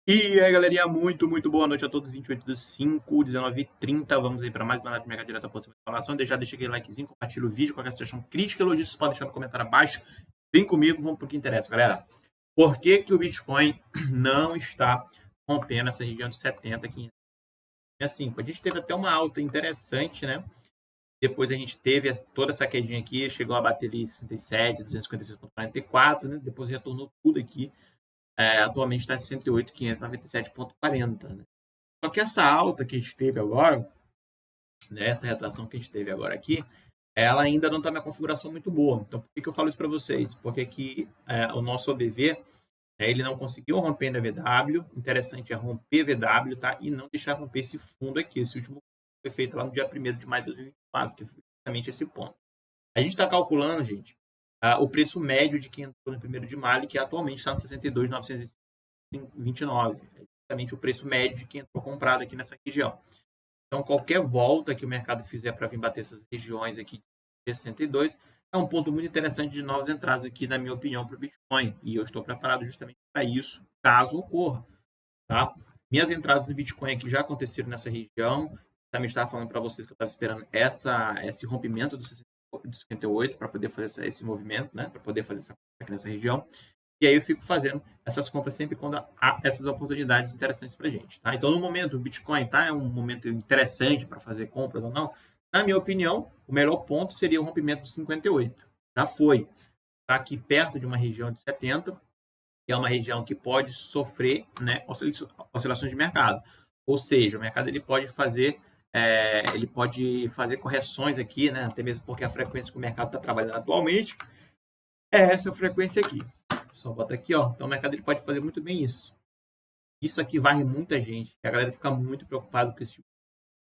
E aí, galerinha, muito boa noite a todos. 28/5, 19h30. Vamos aí para mais uma live de Mega Direta por cima da informação. Deixa aquele likezinho, compartilha o vídeo. Qualquer sugestão, crítica, elogio, vocês podem deixar no comentário abaixo. Vem comigo, vamos para o que interessa, galera. Por que o Bitcoin não está rompendo essa região de 70, 500? E assim, a gente teve até uma alta interessante, né? Depois a gente teve toda essa quedinha aqui, chegou a bater ali 67, 256,44, né? Depois retornou tudo aqui. Atualmente está em 108.597,40. Né? Só que essa alta que a gente teve agora, né, essa retração que a gente teve agora aqui, ela ainda não está na configuração muito boa. Então, por que eu falo isso para vocês? Porque aqui o nosso OBV, ele não conseguiu romper na VW. Interessante é romper VW, tá? E não deixar romper esse fundo aqui. Esse último foi feito lá no dia 1º de maio de 2024, que foi justamente esse ponto. A gente está calculando, gente, o preço médio de quem entrou no 1º de maio, que atualmente está no 62.929. É justamente o preço médio de quem entrou comprado aqui nessa região. Então, qualquer volta que o mercado fizer para vir bater essas regiões aqui de 62 é um ponto muito interessante de novas entradas aqui, na minha opinião, para o Bitcoin. E eu estou preparado justamente para isso, caso ocorra. Tá? Minhas entradas no Bitcoin aqui já aconteceram nessa região. Também estava falando para vocês que eu estava esperando esse rompimento do 58 para poder fazer esse movimento, né? Para poder fazer essa compra aqui nessa região. E aí eu fico fazendo essas compras sempre quando há essas oportunidades interessantes para a gente. Tá? Então, no momento, o Bitcoin é um momento interessante para fazer compras ou não. Na minha opinião, o melhor ponto seria o rompimento de 58. Já foi. Está aqui perto de uma região de 70, que é uma região que pode sofrer, né, oscilações de mercado. Ou seja, o mercado ele pode fazer correções aqui, né, até mesmo porque a frequência que o mercado está trabalhando atualmente é essa frequência aqui. Só bota aqui, ó. Então o mercado ele pode fazer muito bem isso. Isso aqui varre muita gente. A galera fica muito preocupada com esse tipo.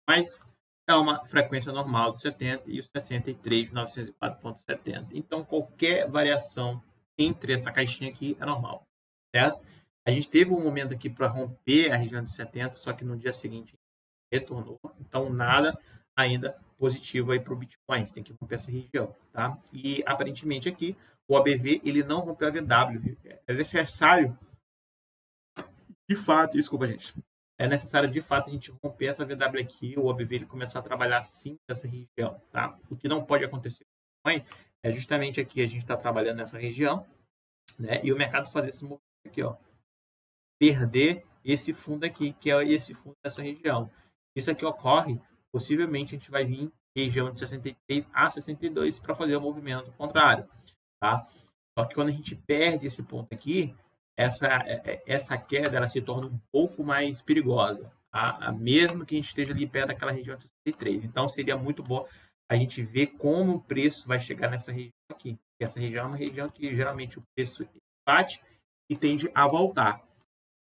Mas é uma frequência normal de 70 e o 63.904,70. Então qualquer variação entre essa caixinha aqui é normal, certo? A gente teve um momento aqui para romper a região de 70, só que no dia seguinte retornou. Então nada ainda positivo aí para o Bitcoin. A gente tem que romper essa região, tá? E aparentemente aqui o ABV ele não rompeu a VW. É necessário, de fato, desculpa, gente. É necessário, de fato, a gente romper essa VW aqui. O ABV ele começou a trabalhar sim nessa região, tá? O que não pode acontecer com o Bitcoin é justamente aqui a gente está trabalhando nessa região, né? E o mercado fazer esse movimento aqui, ó. Perder esse fundo aqui, que é esse fundo dessa região. Isso aqui ocorre, possivelmente a gente vai vir região de 63 a 62 para fazer o movimento contrário, tá? Só que quando a gente perde esse ponto aqui, essa queda ela se torna um pouco mais perigosa, tá? Mesmo que a gente esteja ali perto daquela região de 63. Então seria muito bom a gente ver como o preço vai chegar nessa região aqui. Essa região é uma região que geralmente o preço bate e tende a voltar,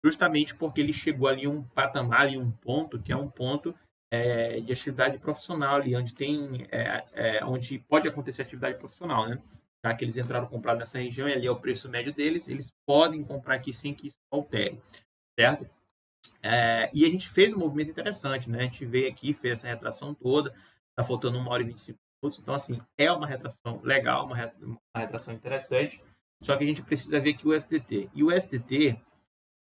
justamente porque ele chegou ali um patamar, ali um ponto, que é um ponto de atividade profissional, ali onde onde pode acontecer atividade profissional, né? Já que eles entraram comprado nessa região e ali é o preço médio deles, eles podem comprar aqui sem que isso altere, certo? E a gente fez um movimento interessante, né? A gente veio aqui, fez essa retração toda, tá faltando 1 hora e 25 minutos, então assim, é uma retração legal, uma retração interessante, só que a gente precisa ver aqui o STT. E o STT,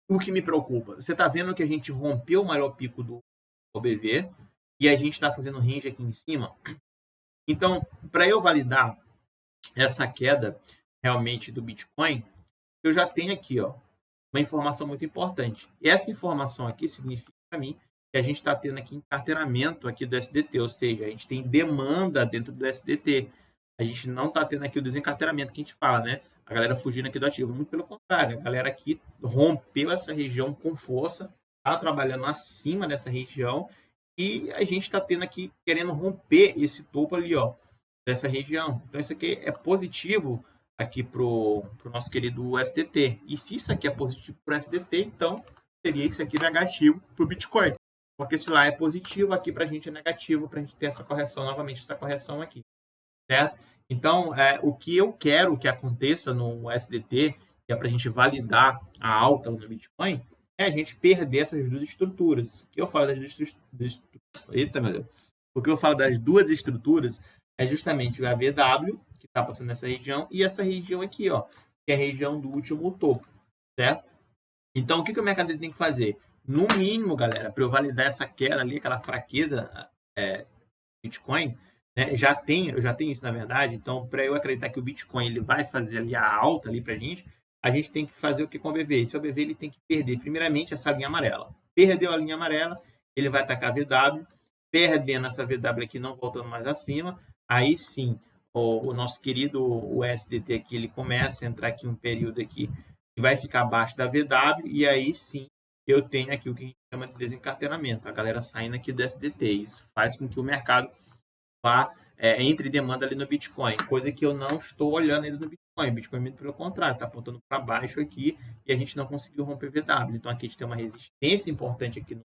o que me preocupa, você está vendo que a gente rompeu o maior pico do OBV e a gente está fazendo range aqui em cima. Então, para eu validar essa queda realmente do Bitcoin, eu já tenho aqui, ó, uma informação muito importante. E essa informação aqui significa para mim que a gente está tendo aqui encarteiramento aqui do SDT, ou seja, a gente tem demanda dentro do SDT. A gente não está tendo aqui o desencarteiramento que a gente fala, né? A galera fugindo aqui do ativo. Muito pelo contrário, a galera aqui rompeu essa região com força, está trabalhando acima dessa região e a gente está tendo aqui, querendo romper esse topo ali, ó, dessa região. Então, isso aqui é positivo aqui para o nosso querido SDT. E se isso aqui é positivo para o SDT, então seria isso aqui negativo para o Bitcoin. Porque se lá é positivo, aqui para a gente é negativo, para a gente ter essa correção, novamente essa correção aqui, certo? Então, o que eu quero que aconteça no SDT, que é para a gente validar a alta no Bitcoin, é a gente perder essas duas estruturas. O que eu falo das duas estruturas? Eita, meu Deus. O que eu falo das duas estruturas é justamente a VW, que está passando nessa região, e essa região aqui, ó, que é a região do último topo, certo? Então, o que o mercado tem que fazer? No mínimo, galera, para eu validar essa queda ali, aquela fraqueza Bitcoin, né, eu já tenho isso na verdade, então para eu acreditar que o Bitcoin ele vai fazer ali a alta ali para a gente tem que fazer o que com o BV? Esse BV ele tem que perder primeiramente essa linha amarela. Perdeu a linha amarela, ele vai atacar a VW, perdendo essa VW aqui, não voltando mais acima, aí sim, o nosso querido USDT aqui, ele começa a entrar aqui um período aqui que vai ficar abaixo da VW, e aí sim eu tenho aqui o que a gente chama de desencarteiramento, a galera saindo aqui do SDT. Isso faz com que o mercado vá entre demanda ali no Bitcoin, coisa que eu não estou olhando ainda no Bitcoin. O Bitcoin, muito pelo contrário, está apontando para baixo aqui e a gente não conseguiu romper VW. Então aqui a gente tem uma resistência importante aqui no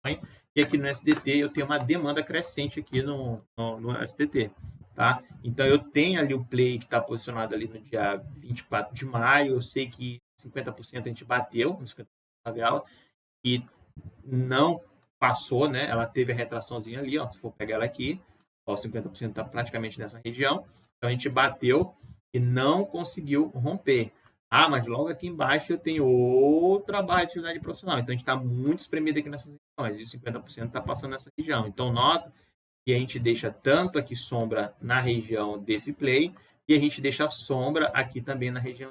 Bitcoin e aqui no SDT eu tenho uma demanda crescente aqui no SDT. Tá? Então eu tenho ali o play que está posicionado ali no dia 24 de maio, eu sei que 50% a gente bateu, 50% da vela, e não passou, né? Ela teve a retraçãozinha ali, ó, se for pegar ela aqui, ó, 50% está praticamente nessa região. Então a gente bateu e não conseguiu romper. Ah, mas logo aqui embaixo eu tenho outra barra de atividade profissional. Então a gente está muito espremido aqui nessas regiões e o 50% está passando nessa região. Então nota que a gente deixa tanto aqui sombra na região desse play e a gente deixa sombra aqui também na região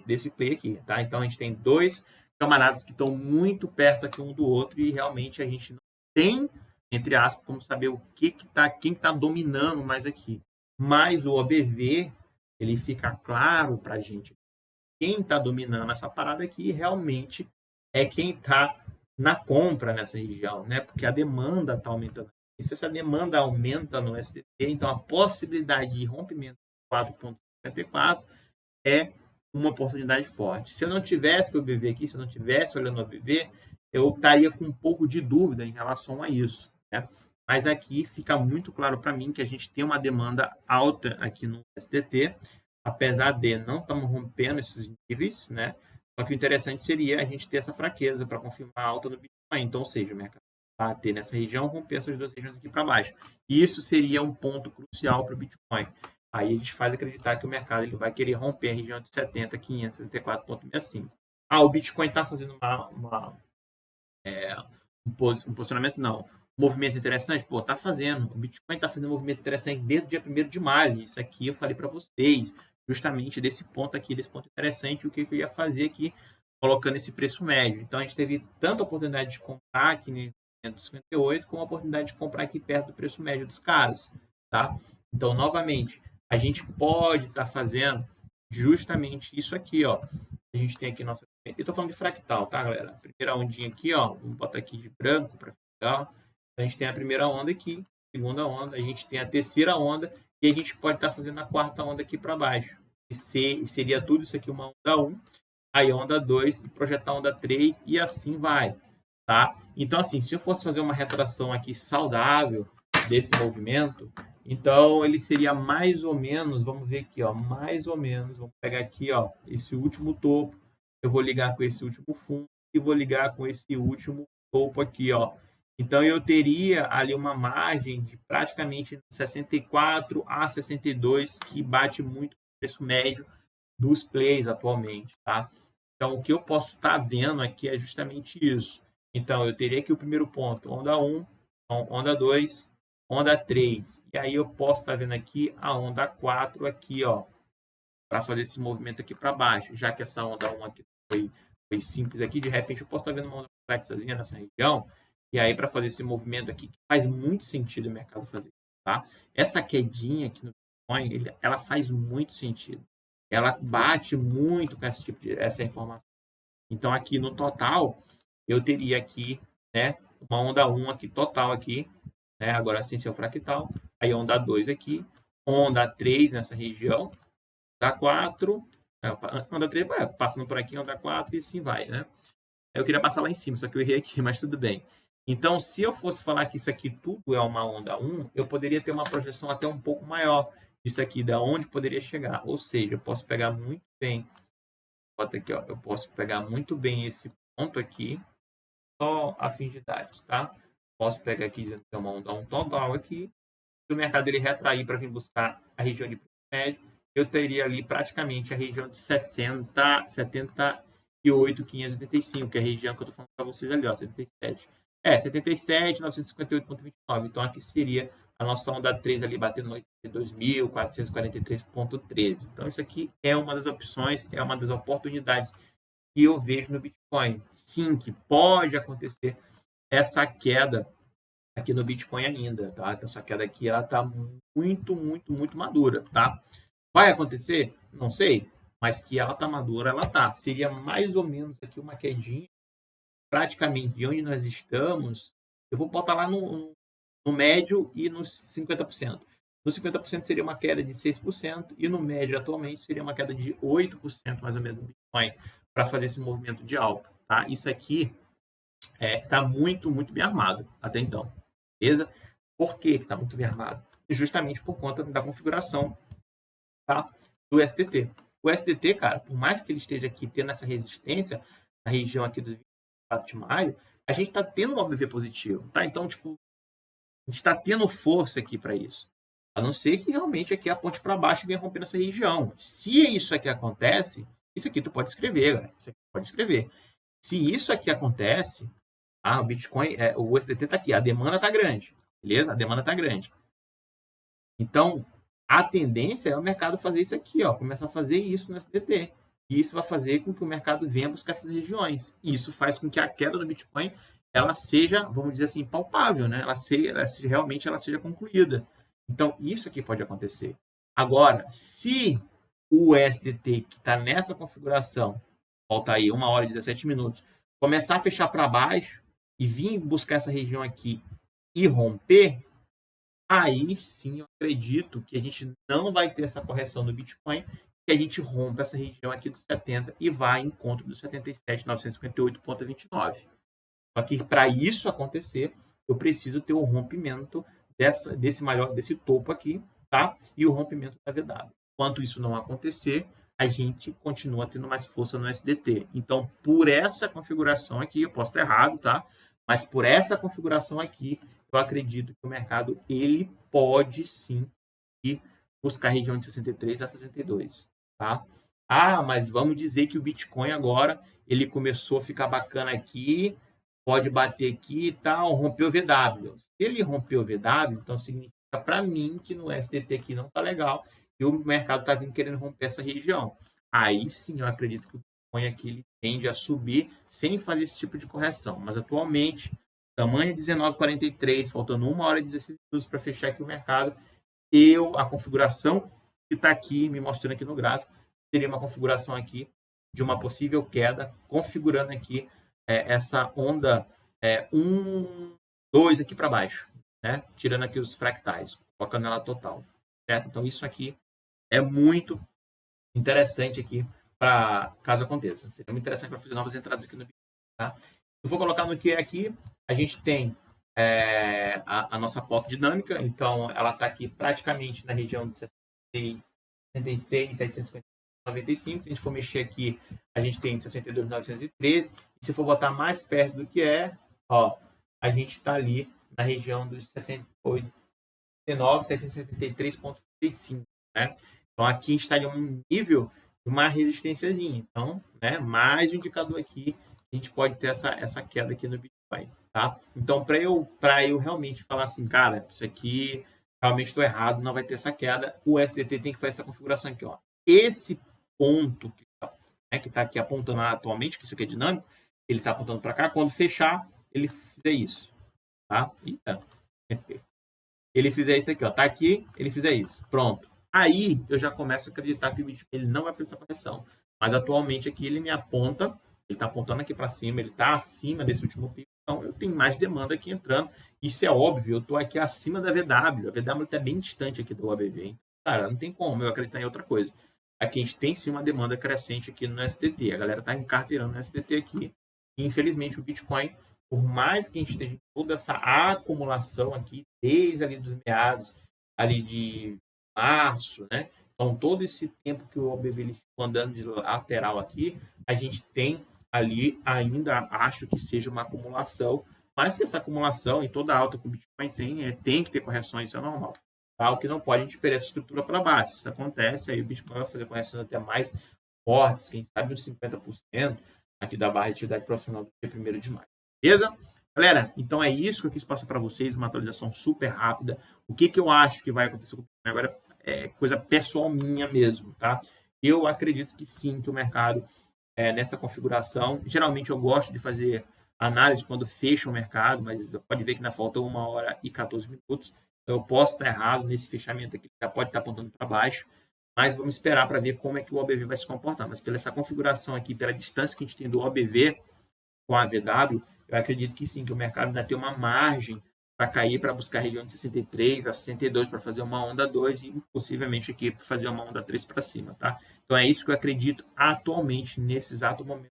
desse play aqui, tá? Então a gente tem dois camaradas que estão muito perto aqui um do outro e realmente a gente não tem, entre aspas, como saber o que tá, quem está dominando mais aqui. Mas o OBV, ele fica claro para a gente quem está dominando essa parada aqui realmente é quem está na compra nessa região, né? Porque a demanda está aumentando. E se essa demanda aumenta no SDT, então a possibilidade de rompimento de 4,54 é uma oportunidade forte. Se eu não tivesse o BV aqui, se eu não tivesse olhando o BV, eu estaria com um pouco de dúvida em relação a isso, né? Mas aqui fica muito claro para mim que a gente tem uma demanda alta aqui no SDT, apesar de não estamos rompendo esses níveis, né? Só que o interessante seria a gente ter essa fraqueza para confirmar a alta do Bitcoin. Então, ou seja, o mercado bater nessa região, romper essas duas regiões aqui para baixo. Isso seria um ponto crucial para o Bitcoin. Aí a gente faz acreditar que o mercado ele vai querer romper a região de 70, 574,65. Ah, o Bitcoin está fazendo um posicionamento? Não. Um movimento interessante? Pô, tá fazendo. O Bitcoin está fazendo um movimento interessante desde o dia 1º de maio. Isso aqui eu falei para vocês, justamente desse ponto aqui, desse ponto interessante, o que eu ia fazer aqui, colocando esse preço médio. Então, a gente teve tanta oportunidade de comprar aqui no 58, como a oportunidade de comprar aqui perto do preço médio dos caras, tá? Então, novamente, a gente pode estar fazendo justamente isso aqui, ó. A gente tem aqui nossa. Eu estou falando de fractal, tá, galera? Primeira ondinha aqui, ó. Vamos botar aqui de branco para ficar. A gente tem a primeira onda aqui, segunda onda, a gente tem a terceira onda e a gente pode estar fazendo a quarta onda aqui para baixo. E seria tudo isso aqui uma onda 1, aí a onda 2, projetar a onda 3 e assim vai, tá? Então, assim, se eu fosse fazer uma retração aqui saudável desse movimento, então ele seria mais ou menos, vamos ver aqui, ó, mais ou menos, vamos pegar aqui, ó, esse último topo, eu vou ligar com esse último fundo e vou ligar com esse último topo aqui, ó. Então eu teria ali uma margem de praticamente 64 a 62 que bate muito o preço médio dos plays atualmente, tá? Então o que eu posso estar vendo aqui é justamente isso. Então eu teria aqui o primeiro ponto, onda 1, onda 2, onda 3. E aí eu posso estar vendo aqui a onda 4 aqui, ó, para fazer esse movimento aqui para baixo, já que essa onda 1 aqui foi simples aqui, de repente eu posso estar vendo uma onda complexazinha nessa região, e aí para fazer esse movimento aqui, que faz muito sentido o mercado fazer, tá? Essa quedinha aqui no Bitcoin, ela faz muito sentido. Ela bate muito com esse tipo essa informação. Então aqui no total, eu teria aqui, né, uma onda 1 aqui total aqui, né, agora sem ser o fractal, aí onda 2 aqui, onda 3 nessa região, onda 4, onda 3, passando por aqui, onda 4 e assim vai, né? Eu queria passar lá em cima, só que eu errei aqui, mas tudo bem. Então, se eu fosse falar que isso aqui tudo é uma onda 1, eu poderia ter uma projeção até um pouco maior disso aqui, da onde poderia chegar. Ou seja, eu posso pegar muito bem, bota aqui, ó, eu posso pegar muito bem esse ponto aqui, só a fim de dados, tá? Posso pegar aqui dizendo que é uma onda 1 total aqui. Se o mercado ele retrair para vir buscar a região de preço médio, eu teria ali praticamente a região de 60, 70 e 8.585, que é a região que eu estou falando para vocês ali, ó, 77. 77.958,29. Então, aqui seria a nossa onda 3 ali batendo no 82.443,13. Então, isso aqui é uma das opções, é uma das oportunidades que eu vejo no Bitcoin. Sim, que pode acontecer essa queda aqui no Bitcoin ainda, tá? Então, essa queda aqui, ela tá muito madura, tá? Vai acontecer? Não sei, mas que ela tá madura, ela tá. Seria mais ou menos aqui uma quedinha, praticamente de onde nós estamos, eu vou botar lá no médio e nos 50%. No 50% seria uma queda de 6%, e no médio atualmente seria uma queda de 8%, mais ou menos, no Bitcoin, para fazer esse movimento de alta, tá? Isso aqui está muito bem armado até então, beleza? Por que está muito bem armado? Justamente por conta da configuração, tá, do SDT. O SDT, cara, por mais que ele esteja aqui tendo essa resistência na região aqui dos 24 de maio, a gente está tendo um OBV positivo, tá? Então, tipo, a gente está tendo força aqui para isso. A não ser que realmente aqui a ponte para baixo venha rompendo essa região. Se isso aqui acontece, isso aqui tu pode escrever, galera. Isso aqui tu pode escrever. Se isso aqui acontece, o Bitcoin, o USDT está aqui, a demanda está grande, beleza? A demanda está grande. Então, a tendência é o mercado fazer isso aqui, ó, começar a fazer isso no SDT. E isso vai fazer com que o mercado venha buscar essas regiões. E isso faz com que a queda do Bitcoin ela seja, vamos dizer assim, palpável, né? Realmente ela seja concluída. Então, isso aqui pode acontecer. Agora, se o SDT que está nessa configuração, falta aí 1 hora e 17 minutos, começar a fechar para baixo e vir buscar essa região aqui e romper, aí sim eu acredito que a gente não vai ter essa correção do Bitcoin, que a gente rompa essa região aqui dos 70 e vai em encontro dos 77.958,29. Só que para isso acontecer, eu preciso ter o rompimento desse topo aqui, tá? E o rompimento da VW. Enquanto isso não acontecer, a gente continua tendo mais força no SDT. Então, por essa configuração aqui, eu posso estar errado, tá? Mas por essa configuração aqui, eu acredito que o mercado ele pode sim ir buscar a região de 63 a 62, tá? Mas vamos dizer que o Bitcoin agora ele começou a ficar bacana aqui, pode bater aqui e tal, rompeu o VW. Se ele rompeu o VW, então significa para mim que no SDT aqui não tá legal e o mercado tá vindo querendo romper essa região. Aí sim eu acredito que o Bitcoin aqui ele tende a subir sem fazer esse tipo de correção. Mas atualmente, tamanho 19,43, faltando 1 hora e 16 minutos para fechar aqui o mercado, a configuração que está aqui, me mostrando aqui no gráfico, seria uma configuração aqui de uma possível queda, configurando aqui essa onda 1, 2 aqui para baixo, né? Tirando aqui os fractais, colocando ela total, certo? Então, isso aqui é muito interessante aqui para caso aconteça. Seria muito interessante para fazer novas entradas aqui no Bitcoin, tá? Se eu for colocar no que é aqui, a gente tem a nossa POC dinâmica, então ela está aqui praticamente na região de 66, 795. Se a gente for mexer aqui, a gente tem 62.913. E se for botar mais perto do que a gente está ali na região dos 69.773,35, né? Então aqui a gente está em um nível de uma resistênciazinha. Então, né, mais um indicador aqui, a gente pode ter essa queda aqui no Bitcoin, tá? Então, para eu realmente falar assim, cara, isso aqui realmente estou errado, não vai ter essa queda, o SDT tem que fazer essa configuração aqui, ó. Esse ponto que está aqui apontando atualmente, que isso aqui é dinâmico, ele está apontando para cá, quando fechar, ele fizer isso, tá? Eita. Ele fizer isso aqui, ó, tá aqui, ele fizer isso, pronto. Aí eu já começo a acreditar que o Bitcoin ele não vai fazer essa correção. Mas atualmente aqui ele me aponta, ele está apontando aqui para cima, ele está acima desse último pico, então eu tenho mais demanda aqui entrando. Isso é óbvio, eu estou aqui acima da VW, a VW está bem distante aqui do OBV, hein? Cara, não tem como eu acreditar em outra coisa. Aqui a gente tem sim uma demanda crescente aqui no SDT, a galera está encarteirando no SDT aqui, e infelizmente o Bitcoin, por mais que a gente esteja toda essa acumulação aqui, desde ali dos meados ali de março, né? Então, todo esse tempo que o OBV ele ficou andando de lateral aqui, a gente tem ali ainda, acho que seja uma acumulação, mas se essa acumulação e toda alta que o Bitcoin tem que ter correções, isso é normal. Tá? O que não pode, a gente perder essa estrutura para baixo. Se isso acontece, aí o Bitcoin vai fazer correções até mais fortes, quem sabe uns 50%, aqui da barra de atividade profissional do dia 1º de maio. Beleza? Galera, então é isso que eu quis passar para vocês, uma atualização super rápida. O que eu acho que vai acontecer com o Bitcoin agora é coisa pessoal minha mesmo, tá? Eu acredito que sim, que o mercado nessa configuração, geralmente eu gosto de fazer análise quando fecha o mercado, mas pode ver que ainda falta 1h14. Eu posso estar errado nesse fechamento aqui, já pode estar apontando para baixo, mas vamos esperar para ver como é que o OBV vai se comportar. Mas pela essa configuração aqui, pela distância que a gente tem do OBV com a VW, eu acredito que sim, que o mercado ainda tem uma margem para cair, para buscar a região de 63 a 62 para fazer uma onda 2 e possivelmente aqui para fazer uma onda 3 para cima, tá? Então é isso que eu acredito atualmente, nesse exato momento.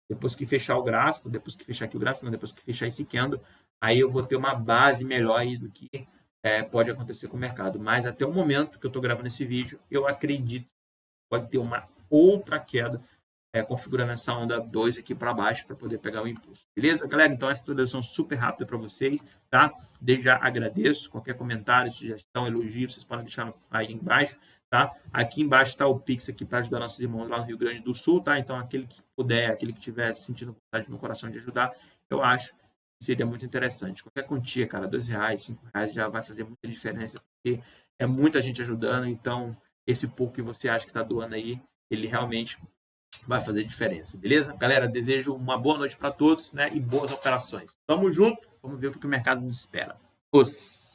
Depois que fechar o gráfico, depois que fechar aqui o gráfico, não, depois que fechar esse candle, aí eu vou ter uma base melhor aí do que pode acontecer com o mercado. Mas até o momento que eu estou gravando esse vídeo, eu acredito que pode ter uma outra queda configurando essa onda 2 aqui para baixo para poder pegar o impulso. Beleza, galera? Então, essa atualização super rápida para vocês, tá? Desde já agradeço. Qualquer comentário, sugestão, elogio, vocês podem deixar aí embaixo, tá? Aqui embaixo está o Pix aqui para ajudar nossos irmãos lá no Rio Grande do Sul, tá? Então, aquele que puder, aquele que tiver sentindo vontade no coração de ajudar, eu acho que seria muito interessante. Qualquer quantia, cara, R$2, R$5 já vai fazer muita diferença, porque é muita gente ajudando, então esse pouco que você acha que está doando aí, ele realmente vai fazer diferença, beleza? Galera, desejo uma boa noite para todos, né? E boas operações. Tamo junto, vamos ver o que o mercado nos espera. Os